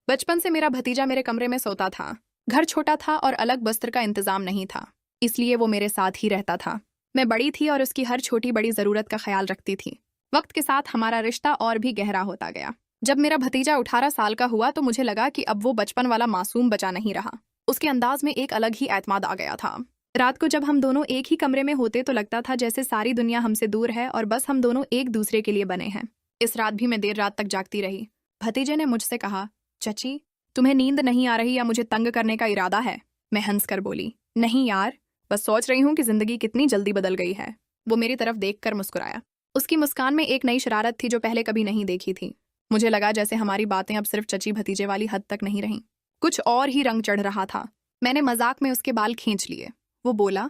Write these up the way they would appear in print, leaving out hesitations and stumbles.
बचपन से मेरा भतीजा मेरे कमरे में सोता था। घर छोटा था और अलग बस्तर का इंतजाम नहीं था, इसलिए वो मेरे साथ ही रहता था। मैं बड़ी थी और उसकी हर छोटी बड़ी जरूरत का ख्याल रखती थी। वक्त के साथ हमारा रिश्ता और भी गहरा होता गया। जब मेरा भतीजा 18 साल का हुआ तो मुझे लगा कि अब वो बचपन वाला मासूम बचा नहीं रहा। उसके अंदाज में एक अलग ही एतमाद आ गया था। रात को जब हम दोनों एक ही कमरे में होते तो लगता था जैसे सारी दुनिया हमसे दूर है और बस हम दोनों एक दूसरे के लिए बने हैं। इस रात भी मैं देर रात तक जागती रही। भतीजे ने मुझसे कहा, चची, तुम्हें नींद नहीं आ रही या मुझे तंग करने का इरादा है? मैं हंसकर बोली, नहीं यार, बस सोच रही हूँ कि जिंदगी कितनी जल्दी बदल गई है। वो मेरी तरफ देखकर मुस्कुराया। उसकी मुस्कान में एक नई शरारत थी जो पहले कभी नहीं देखी थी। मुझे लगा जैसे हमारी बातें अब सिर्फ चची भतीजे वाली हद तक नहीं रहीं, कुछ और ही रंग चढ़ रहा था। मैंने मजाक में उसके बाल खींच लिए। वो बोला,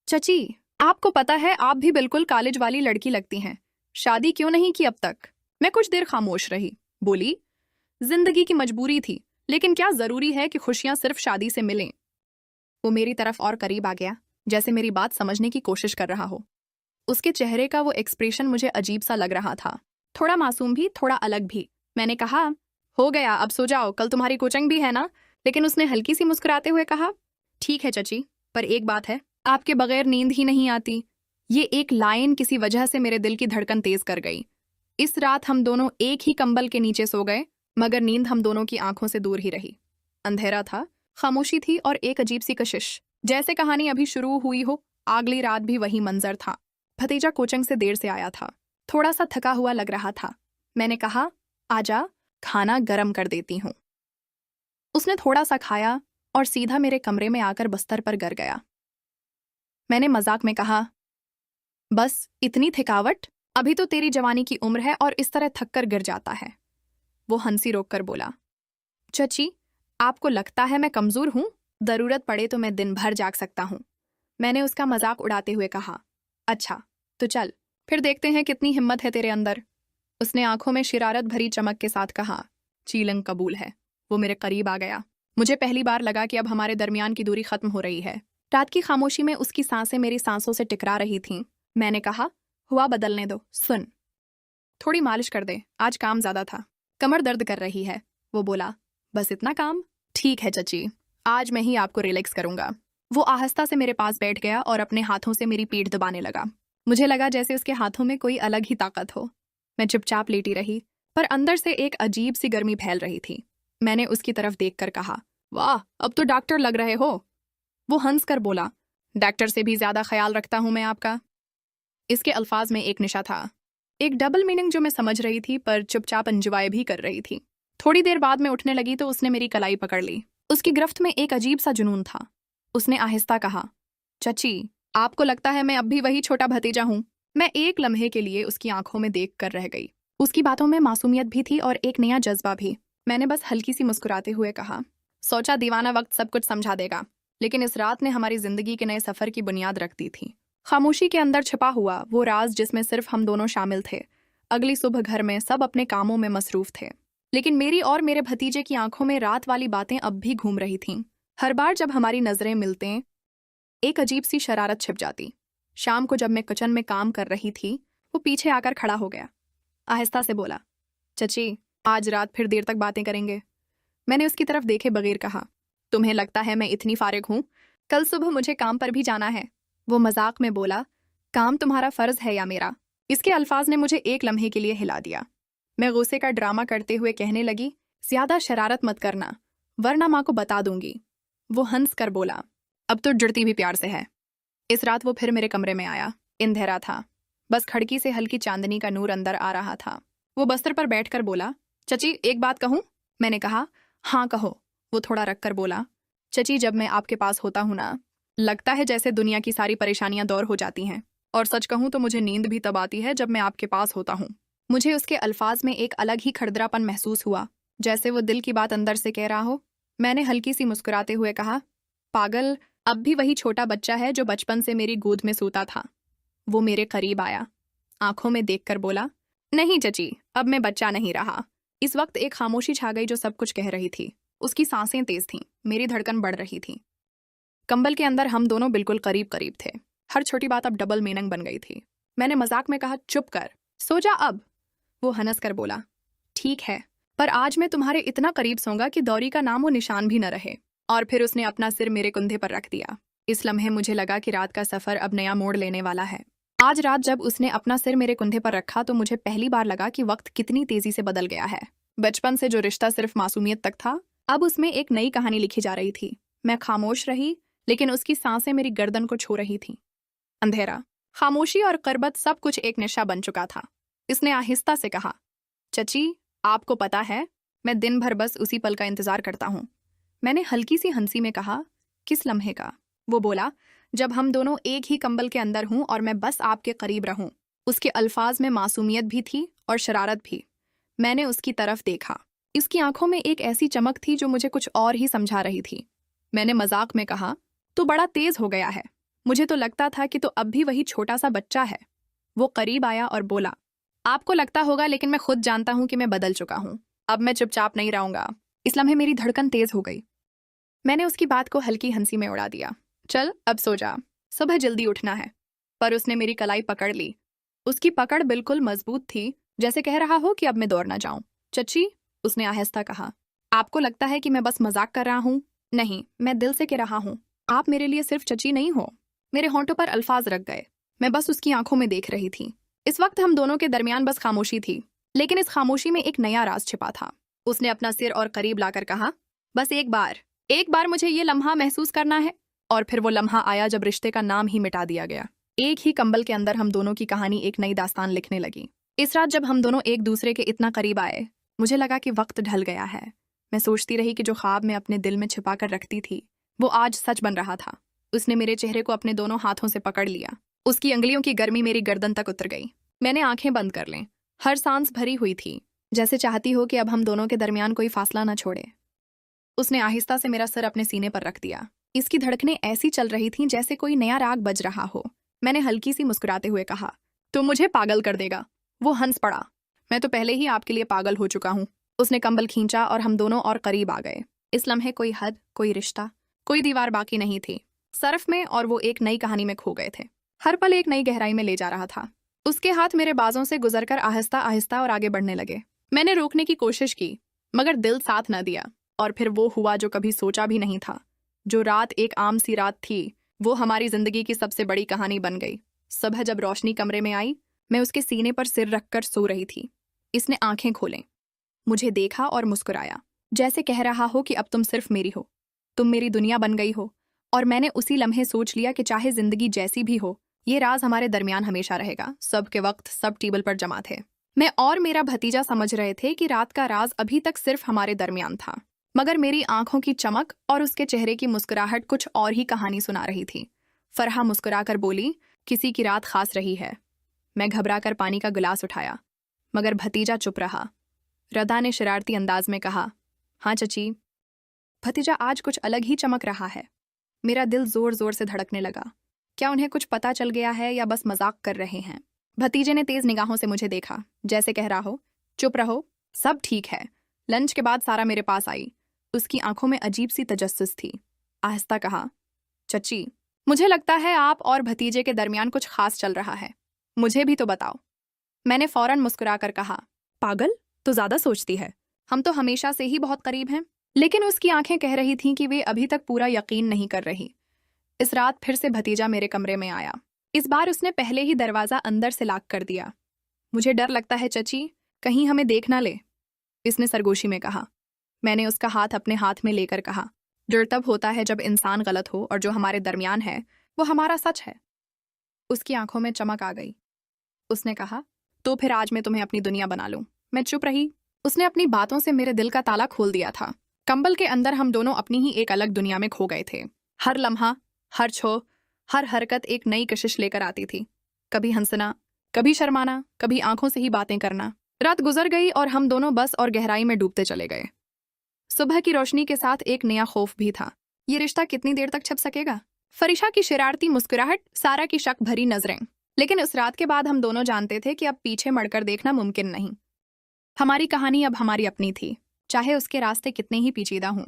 चची, आपको पता है आप भी बिल्कुल कॉलेज वाली लड़की लगती हैं। शादी क्यों नहीं की अब तक? मैं कुछ देर खामोश रही। बोली, जिंदगी की मजबूरी थी, लेकिन क्या जरूरी है कि खुशियां सिर्फ शादी से मिलें? वो मेरी तरफ और करीब आ गया, जैसे मेरी बात समझने की कोशिश कर रहा हो। उसके चेहरे का वो एक्सप्रेशन मुझे अजीब सा लग रहा था, थोड़ा मासूम भी, थोड़ा अलग भी। मैंने कहा, हो गया, अब सो जाओ, कल तुम्हारी कोचिंग भी है ना? लेकिन उसने हल्की सी मुस्कुराते हुए कहा, ठीक है चची, पर एक बात है, आपके बगैर नींद ही नहीं आती। ये एक लाइन किसी वजह से मेरे दिल की धड़कन तेज कर गई। इस रात हम दोनों एक ही कंबल के नीचे सो गए, मगर नींद हम दोनों की आंखों से दूर ही रही। अंधेरा था, खामोशी थी और एक अजीब सी कशिश, जैसे कहानी अभी शुरू हुई हो। अगली रात भी वही मंजर था। भतीजा कोचिंग से देर से आया था, थोड़ा सा थका हुआ लग रहा था। मैंने कहा, आजा, खाना गरम कर देती हूँ। उसने थोड़ा सा खाया और सीधा मेरे कमरे में आकर बस्तर पर गिर गया। मैंने मजाक में कहा, बस इतनी थकावट? अभी तो तेरी जवानी की उम्र है और इस तरह थक कर गिर जाता है। वो हंसी रोककर बोला, चची, आपको लगता है मैं कमजोर हूं? जरूरत पड़े तो मैं दिन भर जाग सकता हूं। मैंने उसका मजाक उड़ाते हुए कहा, अच्छा, तो चल, फिर देखते हैं कितनी हिम्मत है तेरे अंदर। उसने आंखों में शरारत भरी चमक के साथ कहा, चीलंग कबूल है। वो मेरे करीब आ गया। मुझे पहली बार लगा कि अब हमारे दरमियान की दूरी खत्म हो रही है। रात की खामोशी में उसकी सांसें मेरी सांसों से टकरा रही थीं। मैंने कहा, हुआ बदलने दो, सुन, थोड़ी मालिश कर दे, आज काम ज्यादा था, कमर दर्द कर रही है। वो बोला, बस इतना काम? ठीक है चची, आज मैं ही आपको रिलैक्स करूंगा। वो आहिस्ता से मेरे पास बैठ गया और अपने हाथों से मेरी पीठ दबाने लगा। मुझे लगा जैसे उसके हाथों में कोई अलग ही ताकत हो। मैं चुपचाप लेटी रही, पर अंदर से एक अजीब सी गर्मी फैल रही थी। मैंने उसकी तरफ देखकर कहा, वाह, अब तो डॉक्टर लग रहे हो। वो हंस कर बोला, डॉक्टर से भी ज्यादा ख्याल रखता हूं मैं आपका। इसके अल्फाज में एक निशा था, एक डबल मीनिंग जो मैं समझ रही थी पर चुपचाप एंजॉय भी कर रही थी। थोड़ी देर बाद मैं उठने लगी तो उसने मेरी कलाई पकड़ ली। उसकी गिरफ्त में एक अजीब सा जुनून था। उसने आहिस्ता कहा, चची, आपको लगता है मैं अब भी वही छोटा भतीजा हूं? मैं एक लम्हे के लिए उसकी आंखों में देख कर रह गई। उसकी बातों में मासूमियत भी थी और एक नया जज्बा भी। मैंने बस हल्की सी मुस्कुराते हुए कहा, सोचा दीवाना वक्त सब कुछ समझा देगा, लेकिन इस रात ने हमारी जिंदगी के नए सफर की बुनियाद रख दी थी। खामोशी के अंदर छिपा हुआ वो राज जिसमें सिर्फ हम दोनों शामिल थे। अगली सुबह घर में सब अपने कामों में मसरूफ थे, लेकिन मेरी और मेरे भतीजे की आंखों में रात वाली बातें अब भी घूम रही थीं। हर बार जब हमारी नजरें मिलते, एक अजीब सी शरारत छिप जाती। शाम को जब मैं किचन में काम कर रही थी, वो पीछे आकर खड़ा हो गया। आहिस्ता से बोला, चची, आज रात फिर देर तक बातें करेंगे? मैंने उसकी तरफ देखे बगैर कहा, तुम्हें लगता है मैं इतनी फारिग हूं? कल सुबह मुझे काम पर भी जाना है। वो मजाक में बोला, काम तुम्हारा फर्ज है या मेरा? इसके अल्फाज ने मुझे एक लम्हे के लिए हिला दिया। मैं गुस्से का ड्रामा करते हुए कहने लगी, ज्यादा शरारत मत करना, वरना माँ को बता दूंगी। वो हंस कर बोला, अब तो जुड़ती भी प्यार से है। इस रात वो फिर मेरे कमरे में आया। अंधेरा था, बस खिड़की से हल्की चांदनी का नूर अंदर आ रहा था। वो बस्तर पर बैठकर बोला, चची, एक बात कहूं? मैंने कहा, हाँ कहो। वो थोड़ा रख कर बोला, चची, जब मैं आपके पास होता हूं ना, लगता है जैसे दुनिया की सारी परेशानियां दूर हो जाती हैं। और सच कहूं तो मुझे नींद भी तब आती है जब मैं आपके पास होता हूं। मुझे उसके अल्फाज में एक अलग ही खड़दरापन महसूस हुआ, जैसे वो दिल की बात अंदर से कह रहा हो। मैंने हल्की सी मुस्कुराते हुए कहा, पागल, अब भी वही छोटा बच्चा है जो बचपन से मेरी गोद में सोता था। वो मेरे करीब आया, आंखों में देखकर बोला, नहीं चची, अब मैं बच्चा नहीं रहा। इस वक्त एक खामोशी छा गई जो सब कुछ कह रही थी। उसकी सांसें तेज थीं, मेरी धड़कन बढ़ रही थी। कंबल के अंदर हम दोनों बिल्कुल करीब करीब थे। हर छोटी बात अब डबल मीनिंग बन गई थी। मैंने मजाक में कहा, चुप कर, सो जा अब। वो हंस कर बोला, ठीक है, पर आज मैं तुम्हारे इतना करीब सोऊंगा कि दौरी का नाम वो निशान भी न रहे। और फिर उसने अपना सिर मेरे कंधे पर रख दिया। इस लम्हे मुझे लगा कि रात का सफर अब नया मोड़ लेने वाला है। आज रात जब उसने अपना सिर मेरे कंधे पर रखा तो मुझे पहली बार लगा कि वक्त कितनी तेजी से बदल गया है। बचपन से जो रिश्ता सिर्फ मासूमियत तक था, अब उसमें एक नई कहानी लिखी जा रही थी। मैं खामोश रही, लेकिन उसकी सांसें मेरी गर्दन को छू रही थीं। अंधेरा, खामोशी और कर्बत सब कुछ एक नशा बन चुका था। इसने आहिस्ता से कहा, चची, आपको पता है, मैं दिन भर बस उसी पल का इंतजार करता हूँ। मैंने हल्की सी हंसी में कहा, किस लम्हे का? वो बोला, जब हम दोनों एक ही कंबल के अंदर हूं और मैं बस आपके करीब रहूं। उसके अल्फाज में मासूमियत भी थी और शरारत भी। मैंने उसकी तरफ देखा। इसकी आंखों में एक ऐसी चमक थी जो मुझे कुछ और ही समझा रही थी। मैंने मजाक में कहा, तू बड़ा तेज हो गया है। मुझे तो लगता था कि तू अब भी वही छोटा सा बच्चा है। वो करीब आया और बोला, आपको लगता होगा, लेकिन मैं खुद जानता हूं कि मैं बदल चुका हूं। अब मैं चुपचाप नहीं रहूंगा। इस लम्हे मेरी धड़कन तेज हो गई। मैंने उसकी बात को हल्की हंसी में उड़ा दिया। चल अब सो जा, सुबह जल्दी उठना है। पर उसने मेरी कलाई पकड़ ली। उसकी पकड़ बिल्कुल मजबूत थी, जैसे कह रहा हो कि अब मैं दौड़ ना जाऊं। चची, उसने आहिस्ता कहा, आपको लगता है कि मैं बस मजाक कर रहा हूं? नहीं, मैं दिल से कह रहा हूं। आप मेरे लिए सिर्फ चची नहीं हो। मेरे होंठों पर अल्फाज रख गए। मैं बस उसकी आंखों में देख रही थी। इस वक्त हम दोनों के दरमियान बस खामोशी थी, लेकिन इस खामोशी में एक नया राज छिपा था। उसने अपना सिर और करीब लाकर कहा, बस एक बार मुझे ये लम्हा महसूस करना है। और फिर वो लम्हा आया जब रिश्ते का नाम ही मिटा दिया गया। एक ही कंबल के अंदर हम दोनों की कहानी एक नई दास्तान लिखने लगी। इस रात जब हम दोनों एक दूसरे के इतना करीब आए, मुझे लगा कि वक्त ढल गया है। मैं सोचती रही कि जो ख्वाब मैं अपने दिल में छिपा कर रखती थी, वो आज सच बन रहा था। उसने मेरे चेहरे को अपने दोनों हाथों से पकड़ लिया। उसकी अंगलियों की गर्मी मेरी गर्दन तक उतर गई। मैंने आंखें बंद कर लें। हर सांस भरी हुई थी, जैसे चाहती हो कि अब हम दोनों के दरमियान कोई फासला न छोड़े। उसने आहिस्ता से मेरा सर अपने सीने पर रख दिया। इसकी धड़कनें ऐसी चल रही थीं जैसे कोई नया राग बज रहा हो। मैंने हल्की सी मुस्कुराते हुए कहा, तुम मुझे पागल कर देगा। वो हंस पड़ा। मैं तो पहले ही आपके लिए पागल हो चुका हूँ। उसने कंबल खींचा और हम दोनों और करीब आ गए। इस लम्हे कोई हद, कोई रिश्ता, कोई दीवार बाकी नहीं थी। सरफ में और वो एक नई कहानी में खो गए थे। हर पल एक नई गहराई में ले जा रहा था। उसके हाथ मेरे बाजों से गुजरकर आहिस्ता आहिस्ता और आगे बढ़ने लगे। मैंने रोकने की कोशिश की, मगर दिल साथ न दिया। और फिर वो हुआ जो कभी सोचा भी नहीं था। जो रात एक आम सी रात थी, वो हमारी जिंदगी की सबसे बड़ी कहानी बन गई। सुबह जब रोशनी कमरे में आई, मैं उसके सीने पर सिर रखकर सो रही थी। इसने आंखें खोलें, मुझे देखा और मुस्कुराया, जैसे कह रहा हो कि अब तुम सिर्फ मेरी हो, तुम मेरी दुनिया बन गई हो। और मैंने उसी लम्हे सोच लिया कि चाहे जिंदगी जैसी भी हो, ये राज हमारे दरमियान हमेशा रहेगा। सब के वक्त सब टेबल पर जमा थे। मैं और मेरा भतीजा समझ रहे थे कि रात का राज अभी तक सिर्फ हमारे दरमियान था, मगर मेरी आंखों की चमक और उसके चेहरे की मुस्कुराहट कुछ और ही कहानी सुना रही थी। फरहा मुस्कुराकर बोली, किसी की रात खास रही है। मैं घबराकर पानी का गिलास उठाया, मगर भतीजा चुप रहा। रदा ने शरारती अंदाज में कहा, हाँ चची। भतीजा आज कुछ अलग ही चमक रहा है। मेरा दिल जोर जोर से धड़कने लगा। क्या उन्हें कुछ पता चल गया है या बस मजाक कर रहे हैं? भतीजे ने तेज निगाहों से मुझे देखा, जैसे कह रहा हो, चुप रहो, सब ठीक है। लंच के बाद सारा मेरे पास आई। उसकी आंखों में अजीब सी तजस्सुस थी। आहिस्ता कहा, चची, मुझे लगता है आप और भतीजे के दरमियान कुछ खास चल रहा है। मुझे भी तो बताओ। मैंने फौरन मुस्कुराकर कहा, पागल, तो ज्यादा सोचती है। हम तो हमेशा से ही बहुत करीब हैं। लेकिन उसकी आंखें कह रही थीं कि वे अभी तक पूरा यकीन नहीं कर रही। इस रात फिर से भतीजा मेरे कमरे में आया। इस बार उसने पहले ही दरवाजा अंदर से लॉक कर दिया। मुझे डर लगता है चची, कहीं हमें देख ना ले, इसने सरगोशी में कहा। मैंने उसका हाथ अपने हाथ में लेकर कहा, डर तब होता है जब इंसान गलत हो और जो हमारे दरमियान है वो हमारा सच है। उसकी आंखों में चमक आ गई। उसने कहा, तो फिर आज मैं तुम्हें अपनी दुनिया बना लूं। मैं चुप रही। उसने अपनी बातों से मेरे दिल का ताला खोल दिया था। कंबल के अंदर हम दोनों अपनी ही एक अलग दुनिया में खो गए थे। हर लम्हा, हर छो, हर हरकत एक नई कशिश लेकर आती थी। कभी हंसना, कभी शर्माना, कभी आंखों से ही बातें करना। रात गुजर गई और हम दोनों बस और गहराई में डूबते चले गए। सुबह की रोशनी के साथ एक नया खौफ भी था। ये रिश्ता कितनी देर तक छिप सकेगा? फरिशा की शरारती मुस्कुराहट, सारा की शक भरी नजरें। लेकिन उस रात के बाद हम दोनों जानते थे कि अब पीछे मुड़कर देखना मुमकिन नहीं। हमारी कहानी अब हमारी अपनी थी, चाहे उसके रास्ते कितने ही पेचीदा हों।